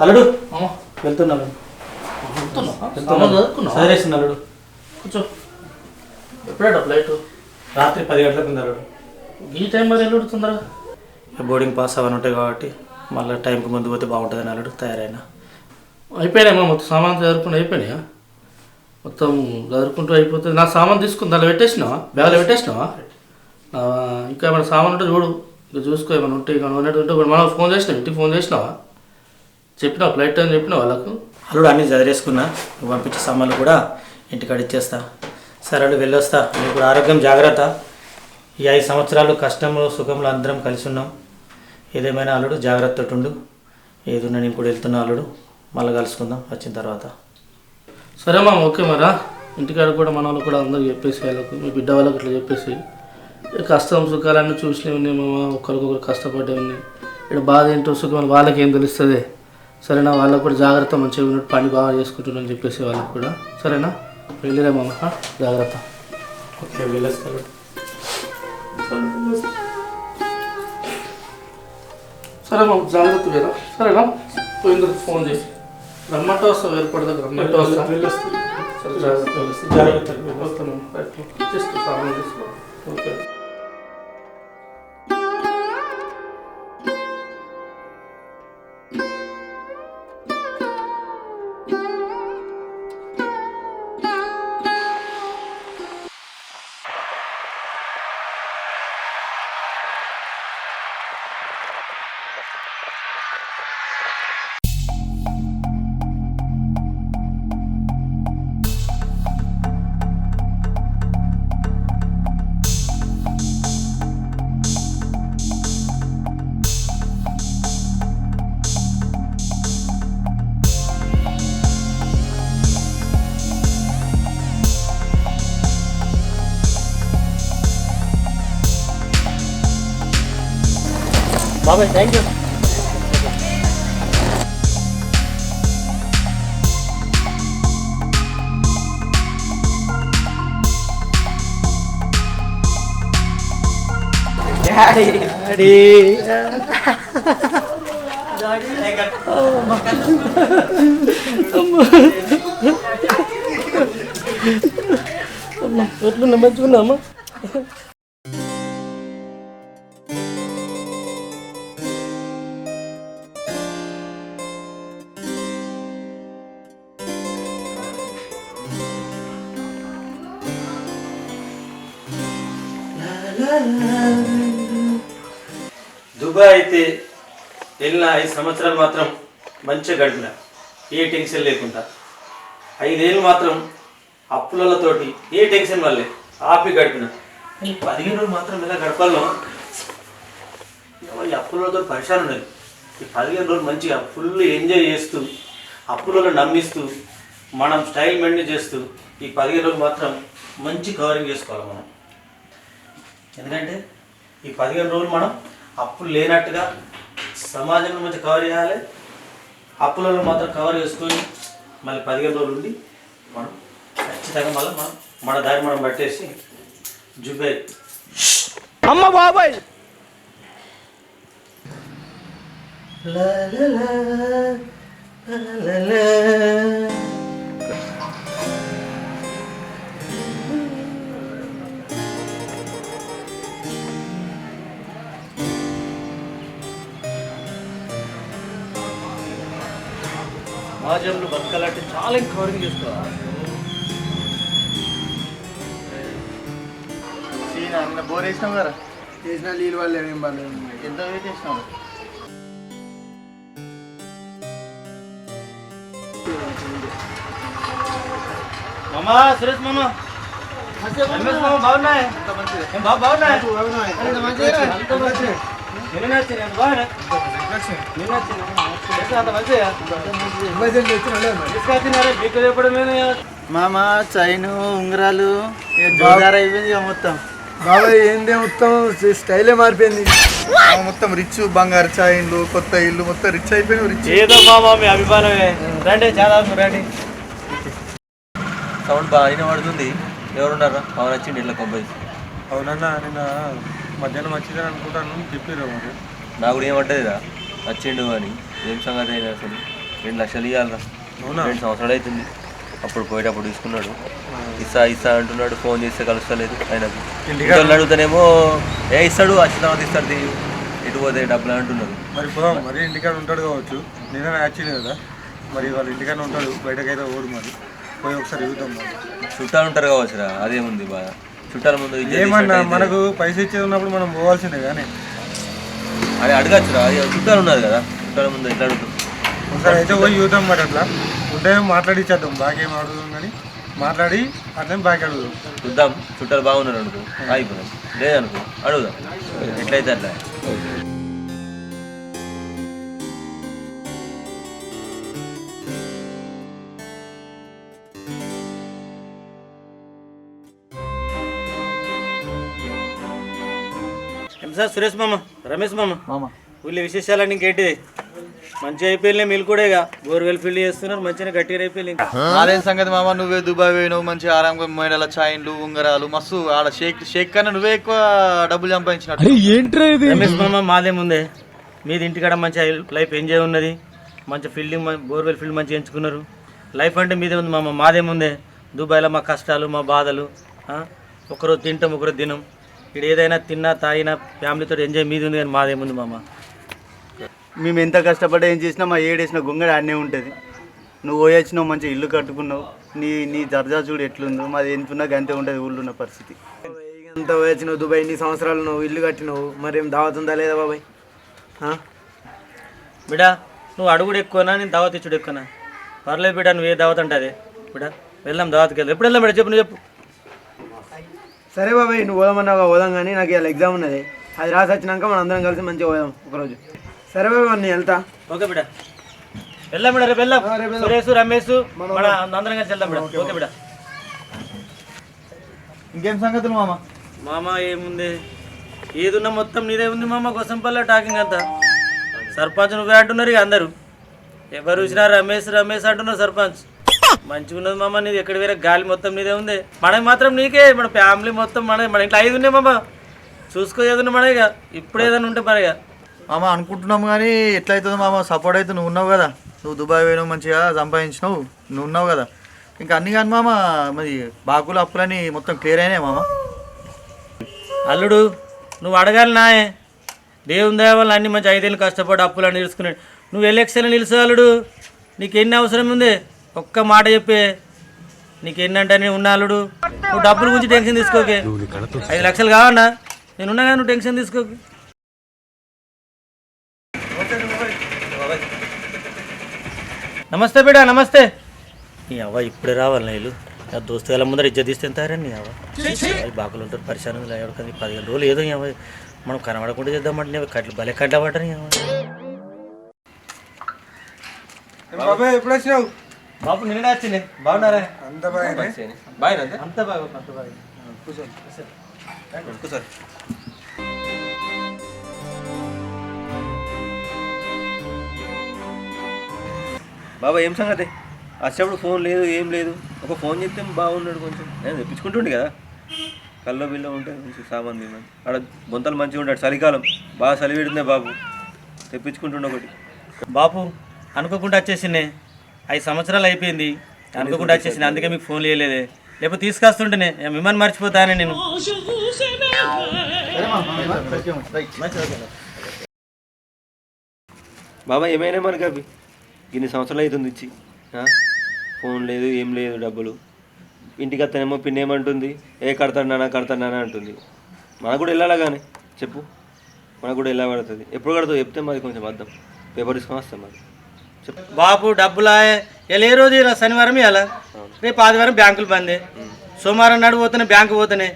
అల్లుడు వెళ్తున్నాను. సరేసిన అల్లుడు కూర్చో. ఎప్పుడేటా ఫ్లైట్? రాత్రి 10 గంటలకు ఉంది అల్లుడు. ఈ టైం మరి వెళ్ళుడుతుందరా? బోర్డింగ్ పాస్ అవన్నీ ఉంటాయి కాబట్టి మళ్ళీ టైంకి ముందు పోతే బాగుంటుందని అల్లుడు తయారైనా. అయిపోయినాయమ్మా మొత్తం సామాన్ చదువుకుంటూ అయిపోయినాయా? మొత్తం చదువుకుంటూ అయిపోతుంది. నా సామాన్ తీసుకుని దాంట్లో పెట్టేసినావా? బ్యాగ్లో పెట్టేసినావా? ఇంకా ఏమైనా సామాన్ ఉంటే చూడు, ఇంకా చూసుకో. ఏమైనా ఉంటే ఇక ఉన్నట్టు ఉంటే మనం ఫోన్ చేసినావు, ఇంటికి ఫోన్ చేసినావా? చెప్పినావు ఫ్లైట్ టైం చెప్పినావు వాళ్ళకు? అల్లుడు అన్నీ చదివేసుకున్నా. నువ్వు పంపించే సామాన్లు కూడా ఇంటికాడ ఇచ్చేస్తా. సరే అల్లుడు వెళ్ళొస్తా. నీకు కూడా ఆరోగ్యం జాగ్రత్త. ఈ 5 సంవత్సరాలు కష్టంలో సుఖంలో అందరం కలిసి ఉన్నాం. ఏదేమైనా అల్లుడు జాగ్రత్త ఉండు. ఏదున్నా నేను కూడా వెళ్తున్నా అల్లుడు. మళ్ళీ కలుసుకుందాం వచ్చిన తర్వాత. సరే మామ, ఓకే మరా. ఇంటికాడ కూడా మన వాళ్ళకు కూడా అందరికి చెప్పేసి, వాళ్ళకు మీ బిడ్డ వాళ్ళకి ఇట్లా చెప్పేసి కష్టం సుఖాలన్నీ చూసినవి మామ. ఒకరికొకరు కష్టపడ్డవి. ఇక్కడ బాధ ఏంటో సుఖం వాళ్ళకి ఏం తెలుస్తుంది. సరేనా? వాళ్ళకు కూడా జాగ్రత్త, మంచిగా ఉన్నట్టు పని బాగా చేసుకుంటున్నాను చెప్పేసి వాళ్ళకు కూడా. సరేనా? వెళ్ళిరా మామ, జాగ్రత్త. ఓకే వెళ్ళొస్తాడు. సరే మామ, జాగ్రత్త వేరా. సరేనా? పోయిన తర్వాత ఫోన్ చేసి రమ్మంటే వస్తావు. ఏర్పడదా రమ్మంటే వస్తా. సరే జాగ్రత్త వస్తాను. జస్ట్ సామాన్ తీసుకో. ఓకే. బాబాయ్ థ్యాంక్ యూ. ఎట్లున్నా మంచిగా అమ్మా? దుబాయ్ అయితే వెళ్ళిన 5 సంవత్సరాలు మాత్రం మంచిగా గడిపిన. ఏ టెన్షన్ లేకుండా. 5 ఏళ్ళు మాత్రం అప్పులతోటి ఏ టెన్షన్ వల్లే ఆపి గడిపిన. 15 రోజులు మాత్రం ఇలా గడపాలను ఈ అప్పులతో పరిశాన్ ఉన్నది. ఈ 15 రోజులు మంచిగా ఫుల్ ఎంజాయ్ చేస్తూ అప్పులలో నమ్మిస్తూ మనం స్టైల్ మెయింటైన్ చేస్తూ ఈ 15 రోజులు మాత్రం మంచి కవరింగ్ చేసుకోవాలి మనం. ఎందుకంటే ఈ 15 రోజులు మనం అప్పులు లేనట్టుగా సమాజంలో మంచి కవర్ చేయాలి. అప్పులలో మాత్రం కవర్ చేసుకొని మళ్ళీ 15 రోజులు ఉండి మనం ఖచ్చితంగా మళ్ళీ మన దారి మనం పట్టేసి జుబై అమ్మ బాబాయ్ సమాజంలో బతకాలంటే చాలా కవరింగ్ చేసుకోవాలి. అన్న బోర్ వేసినాం కదా, వేసిన నీళ్ళు వాళ్ళు ఏం బాగాలేదు. ఎంత వెయిట్ వేసినాం? మామా సురేష్ మామా బాగున్నాయి. మామ చైను ఉంగరాలు జోదార్ అయిపోయింది ఇక మొత్తం. బాబాయ్ ఏంది మొత్తం స్టైలే మారిపోయింది. మొత్తం రిచ్, బంగారు చైన్లు, కొత్త ఇల్లు, మొత్తం రిచ్ అయిపోయింది. రిచ్ ఏదో మామా మీ అభిమానమే. రండి చాలా రండి. సౌండ్ బాగా అయిన పడుతుంది. ఎవరున్నారా? పవన్ వచ్చిండి ఇట్లా కొబ్బరి. అవునన్నా, నిన్న మధ్యాహ్నం వచ్చిందని అనుకుంటాను చెప్పారు. మరి నాకు కూడా ఏమంటదిరా వచ్చిండు అని. ఏం సంగతి అయినా అసలు 2 లక్షలు ఇవ్వాలరా. 2 సంవత్సరాలు అవుతుంది. అప్పుడు పోయేటప్పుడు తీసుకున్నాడు. ఇస్తా అంటున్నాడు. ఫోన్ చేస్తే కలుస్తలేదు ఆయనకు. ఇంటికి అడుగుతానేమో ఇస్తాడు, వచ్చిన తర్వాత ఇస్తాడు, ఇటు పోతే డబ్బులు అంటున్నారు. మరి ఇంటికాడ ఉంటాడు కావచ్చు. నేనే యాక్చువల్లీ కదా, మరి వాళ్ళు ఇంటికాడ ఉంటాడు, బయటకైతే ఓడు. మరి పోయి ఒకసారి చూద్దాం. చుట్టాలు ఉంటారు కావచ్చురా, అదేముంది బాధ. చుట్టాల ముందు ఏమన్నా మనకు పైసలు ఇచ్చేది ఉన్నప్పుడు మనం పోవాల్సిందే కానీ అదే అడగచ్చురా. చుట్టాలు ఉన్నారు కదా, చుట్టాల ముందు ఎట్లా అడుగుతాం. ఒకసారి అయితే పోయి చూద్దాం. మరి అట్లా ఉంటే మాట్లాడిచ్చేద్దాం. బాగా ఏం అడుగుదాం కానీ మాట్లాడి అట్లా బాగా అడుగుదాం. చూద్దాం. చుట్టాలు బాగున్నారు అనుకో అయిపోదాం, లేదనుకో అడుగుదాం. ఎట్లయితే అట్లా. సార్ సురేష్ మామ, రమేష్ మామ, ఊళ్ళో విశేషాలన్నీ ఇంకేంటిది? మంచిగా అయిపోయినాయి. మీరు కూడా ఇక బోర్వెల్ ఫీల్డ్ చేస్తున్నారు, మంచిగా గట్టిగా అయిపోయింది. ఇంకా అదేం సంగతి మామ, నువ్వే దుబాయ్ పోయినావు, మంచిగా ఆరాంగా మెడల చైన్లు ఉంగరాలు మస్తు ఆడ షేక్ కన్నా నువ్వే ఎక్కువ డబ్బులు సంపాదించినట్టు. రమేష్ మామ, మాదేముందే, మీది ఇంటికాడ మంచిగా లైఫ్ ఎంజాయ్ ఉన్నది. మంచి ఫీల్డింగ్, బోర్వెల్ ఫీల్డ్ మంచిగా ఎంచుకున్నారు. లైఫ్ అంటే మీదే ఉంది మామ, మాదేముందే. దుబాయ్లో మా కష్టాలు, మా బాధలు, ఒకరోజు తింటాం, ఒకరోజు తినం. ఇక్కడ ఏదైనా తిన్నా తాగినా ఫ్యామిలీతో ఎంజాయ్ మీది ఉంది, కానీ మాదేముంది మామ. మేము ఎంత కష్టపడి ఏం చేసినా మా ఏడేసిన గొంగడ ఆడనే ఉంటుంది. నువ్వు పోయొచ్చినావు, మంచిగా ఇల్లు కట్టుకున్నావు. నీ దర్జా చూడు ఎట్లుందో. మాది ఎంతున్నా అంతే ఉంటుంది ఊళ్ళో ఉన్న పరిస్థితి. ఎంత పోయొచ్చినావు దుబాయ్, ఇన్ని సంవత్సరాలు నువ్వు ఇల్లు కట్టినావు, మరేం దావత్ ఉందా లేదా బాబాయ్? బిడా, నువ్వు అడుగుడు ఎక్కువనా, నేను దావత్ ఇచ్చుడు ఎక్కువనా? పర్లేదు బిడా, నువ్వు ఏ దావత్ అంటే అదే. బిడా వెళ్దాం, దావత్కి వెళ్దాం. ఎప్పుడు వెళ్దాం బిడ్డ, చెప్పు, నువ్వు చెప్పు. సరే బాబాయ్, నువ్వు పోదామన్నావు పోదాం, కానీ నాకు ఇలా ఎగ్జామ్ ఉన్నది. అది రాసి వచ్చినాక మనం అందరం కలిసి మంచిగా పోదాం ఒకరోజు. సరే బాబాయ్, నేను వెళ్తా. ఓకే బిడ్డ, వెళ్దాం బిడ్డ, రేపు వెళ్దాం. సురేష్, రమేష్, మన అందరం కలిసి వెళ్దాం బిడ్డ. ఓకే బిడ్డ. ఇంకేం సంగతులు మామ? మామ ఏముంది, ఏదున్నా మొత్తం నీదే ఉంది మామ. కోసంపల్ల టాకింగ్ అంతా సర్పంచ్ నువ్వే అంటున్నారు ఇక అందరూ. ఎవరు చూసినా రమేష్ రమేష్ అంటున్నారు సర్పంచ్. మంచిగా ఉన్నది మామ నీది. ఎక్కడ వేరే గాలి మొత్తం నీదే ఉంది. మనకి మాత్రం నీకే, మన ఫ్యామిలీ మొత్తం మన ఇంట్లో 5 ఉన్నాయి మామ. చూసుకో ఏదన్నా మన ఇక ఇప్పుడు ఏదైనా ఉంటే మన ఇక మామ అనుకుంటున్నాము, కానీ ఎట్లయితుందో మామ. సపోర్ట్ అయితే నువ్వు ఉన్నావు కదా, నువ్వు దుబాయ్ పోయినావు, మంచిగా సంపాదించినావు, నువ్వు ఉన్నావు కదా. ఇంకా అన్ని కానీ మామ, మరి బాకులు అప్పులని మొత్తం క్లియర్ అయినాయి మామ. అల్లుడు నువ్వు అడగాలి నాయే. దేవుని దయ వల్ల అన్ని మంచి 5 ఏళ్ళు కష్టపడి అప్పులని నిలుచుకున్నాడు. నువ్వు ఎలక్షన్లో నిలుసు అల్లుడు. నీకు ఎన్ని అవసరం ఉంది ఒక్క మాట చెప్పే. నీకు ఎన్నంటే నేను ఉన్నా అల్లుడు. నువ్వు డబ్బుల గురించి టెన్షన్ తీసుకోకే. 5 లక్షలు కావన్నా, నేను ఉన్నా కదా, నువ్వు టెన్షన్ తీసుకోకు. నమస్తే బిడా, నమస్తే. నీ అవ్వ ఇప్పుడే రావాలి నీళ్ళు. నా దోస్తుగాల ముందర ఇజ్జత్ తీస్తే ఎంతారని నీ అవ్వ. అవి బాకులు ఉంటారు, పరిశానం ఎవరికది 15 రోజులు ఏదో నీ అవ్వ. మనం కనబడకుండా చేద్దామంటే నీ కట్లు భలే కట్లబడ్డా నీ అవ్వ. ఎప్పుడు వచ్చినావు బాబు? నిన్న వచ్చింది. బాగున్నారా? అంత బాగా బాయ్ అంత బాగా, అంత బాగా. కూర్చోండి. కూర్చోండి. బాబా ఏం సంగతి? వచ్చేప్పుడు ఫోన్ లేదు, ఏం లేదు. ఒక ఫోన్ చెప్తే బాగున్నాడు కొంచెం. నేను తెప్పించుకుంటుండే కదా, కల్లో బిల్లో ఉంటే మంచి సామాన్ మేము అక్కడ బొంతలు మంచిగా ఉంటాడు. చలికాలం బాగా చలి పెడుతుంది బాబు, తెప్పించుకుంటుండే ఒకటి. బాపు అనుకోకుండా వచ్చేసిందే. 5 సంవత్సరాలు అయిపోయింది, అనుకోకుండా వచ్చేసింది. అందుకే మీకు ఫోన్ చేయలేదే, లేకపోతే తీసుకొస్తుంటేనే మిమ్మల్ని మర్చిపోతానే నేను. బాబా ఏమైనా మనకి అవి ఇన్ని సంవత్సరాలు అవుతుంది ఇచ్చి. ఫోన్ లేదు, ఏం లేదు, డబ్బులు. ఇంటికి వస్తానేమో పిన్ ఏమంటుంది, కడతానా అంటుంది. మనకు కూడా వెళ్ళాలా కానీ చెప్పు, మనకు కూడా ఎలా పడుతుంది. ఎప్పుడు కడతావు చెప్తే మరి కొంచెం అర్థం. పేపర్ తీసుకొని వస్తాం మరి చెప్పు. బాపు డబ్బులా ఇలా ఏ రోజు ఇలా శనివారం ఇవ్వాలా, రేపు ఆదివారం బ్యాంకులు బందే. సోమవారం నాడు పోతానే బ్యాంకు పోతానే,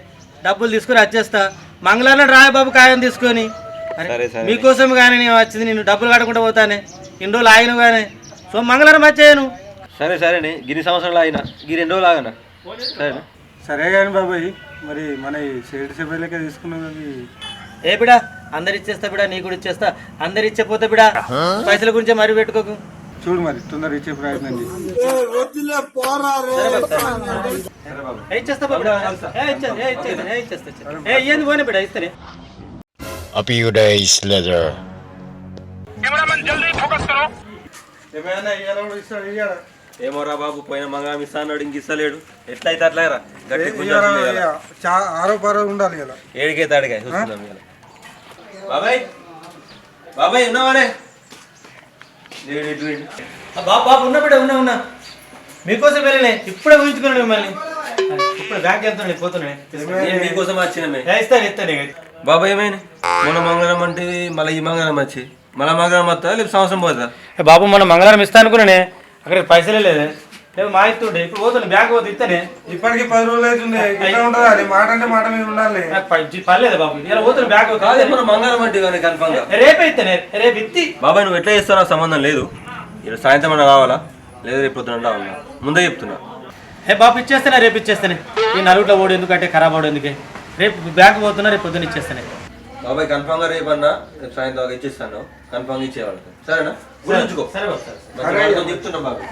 డబ్బులు తీసుకొని వచ్చేస్తా. మంగళవారం నాడు రాయ బాబు కాయం తీసుకొని. మీకోసం కానీ నేను వచ్చింది, నేను డబ్బులు కట్టకుండా పోతానే. ఇన్ని రోజులు ఆగిన కానీ మంగళవారం వచ్చాను. సరేనే, గిన్ని సంవత్సరాలు ఆగినా, 2 రోజులు ఆగనా? సరేనా? సరే కానీ బాబాయ్, మరి మన షేడ్ సెపరేట్గా తీసుకున్నాం. ఏ బిడా, అందరు ఇచ్చేస్తా బిడా, నీ కూడా ఇచ్చేస్తా. అందరు ఇచ్చేపోతే బిడా, పైసల గురించి మరి పెట్టుకోకు. చూడు మరి తొందర ఇచ్చే ప్రయత్నం ఇచ్చేస్తా ఏంది పోనీ బిడా, ఇస్తానే. A few days later. ఏమైనా ఇయ్యాలో ఇస్తాడు ఇయ్యాడు ఏమోరా బాబు పోయిన మంగళం ఇస్తా అన్నాడు ఇంక ఇస్తలేడు ఎట్లయితే అట్లారా గట్టి ఆరోపారో ఉండాలి ఇలా ఏడికైతే అడిగా చూస్తున్నాం ఇవాళ. బాబాయ్ బాబాయ్ ఉన్నావానే బాబు బాబు ఉన్నా బిడ్డ ఉన్నా మీకోసం వెళ్ళలే ఇప్పుడే ఊహించుకున్నాను మిమ్మల్ని ఇప్పుడు బ్యాంక్ వెళ్తున్నాను పోతున్నాను నేను మీకోసం వచ్చినమే ఇస్తాను బాబాయ్ ఏమైనా మొన్న మంగళం అంటే మళ్ళీ ఈ మంగళం వచ్చి మళ్ళీ మంగళం వస్తా లేదు సంవత్సరం పోతా బాబు మనం మంగళవారం ఇస్తా అనుకున్నానే అక్కడ పైసలే లేదు లేదు మా ఇస్తుండే ఇప్పుడు పోతాను బ్యాంక్ పోతే ఇస్తానే ఇప్పటికి 10 రోజులు అవుతుంది ఎట్లా ఉంటుంది అది మాట అంటే మాట మీద ఉండాలి పర్లేదు బాబు ఇలా పోతాను బ్యాంక్ కాదే మన మంగళం అంటే కానీ కన్ఫర్మ్ గా రేపే ఇస్తానే రేపు ఇత్తి బాబాయ్ నువ్వు ఎట్లా చేస్తావు నాకు సంబంధం లేదు ఇలా సాయంత్రం అన్న రావాలా లేదు రేపు పొద్దున రావాలా ముందే చెప్తున్నా బాబు ఇచ్చేస్తానే రేపు ఇచ్చేస్తానే ఈ నలుగులో ఓడి ఎందుకంటే ఖరాబ్ అవడం ఎందుకే రేపు బ్యాంక్ పోతున్నా రేపు పొద్దున్న ఇచ్చేస్తానే బాబాయ్ కన్ఫర్మ్ గా రేపు అన్నా రేపు సాయంత్రం ఇచ్చేస్తాను కన్ఫర్మ్ గా ఇచ్చేవాళ్ళు సరేనా గుర్తుంచుకో సరే బాబు చెప్తున్నా బాబాయ్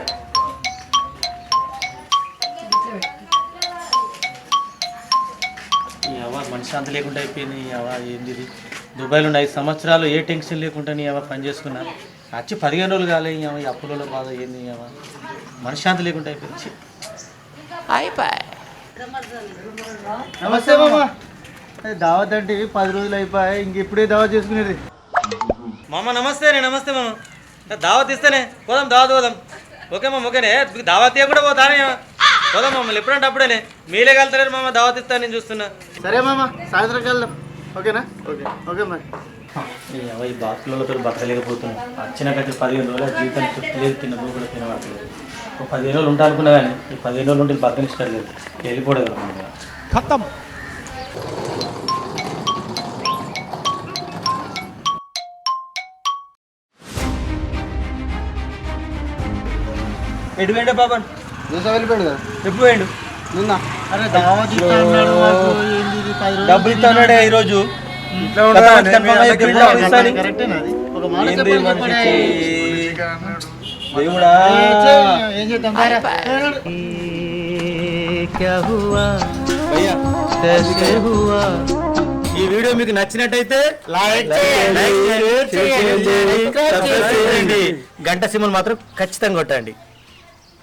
మనిషి అంత లేకుండా అయిపోయింది ఏంది ఇది దుబాయ్లో 5 సంవత్సరాలు ఏ టెన్షన్ లేకుండా నీ పని చేసుకున్నా వచ్చి 15 రోజులు కాలే ఈ అప్పులలో బాధ ఏంది మనశ్శాంతి లేకుండా అయిపోయింది నమస్తే మామ దావత్ అంటే 10 రోజులు అయిపోయాయి ఇంక ఇప్పుడే దావత్ చేసుకునేది మామ నమస్తే నమస్తే మామ దావత్ ఇస్తేనే పోదాం దావత్ పోదాం ఓకే మామ ఓకేనే దావత్ ఇవ్వకుండా పోతానే పోదాం మమ్మల్ని ఎప్పుడంటే అప్పుడేనే మీలే కలుతారు మామ దావత్ ఇస్తాను నేను చూస్తున్నా సరే మామ సాయంత్రం వెళ్దాం ఓకేనా ఓకే ఓకే మరి ఈ బాత్రూంలతో బతకలేకపోతున్నాను వచ్చినాకైతే 15 రోజుల జీవితం లేదు తిన్న కూడా తినబడలేదు ఒక 15 రోజులు ఉంటా అనుకున్నా కానీ ఈ 15 రోజులు ఉంటే బతకనిష్టం లేదు వెళ్ళిపోవడం ఖతం ఎటు పోయిండే బాబాయ్ దోశ వెళ్ళిపోయాడు కదా ఎప్పుడు పోయిండు నిన్న అరే దావత్ ఇస్తా అన్నాడు మాకు ఏంది ఇది 10 రోజులు డబ్బులు ఇస్తాడే ఈరోజు కరెక్టేనా అది ఒక మాట ఏంది చెప్పాలి మనిషికి? దేవుడా ఏం చేద్దాం ఈ వీడియో మీకు నచ్చినట్టయితే గంట సిమ్లు మాత్రం ఖచ్చితంగా కొట్టండి.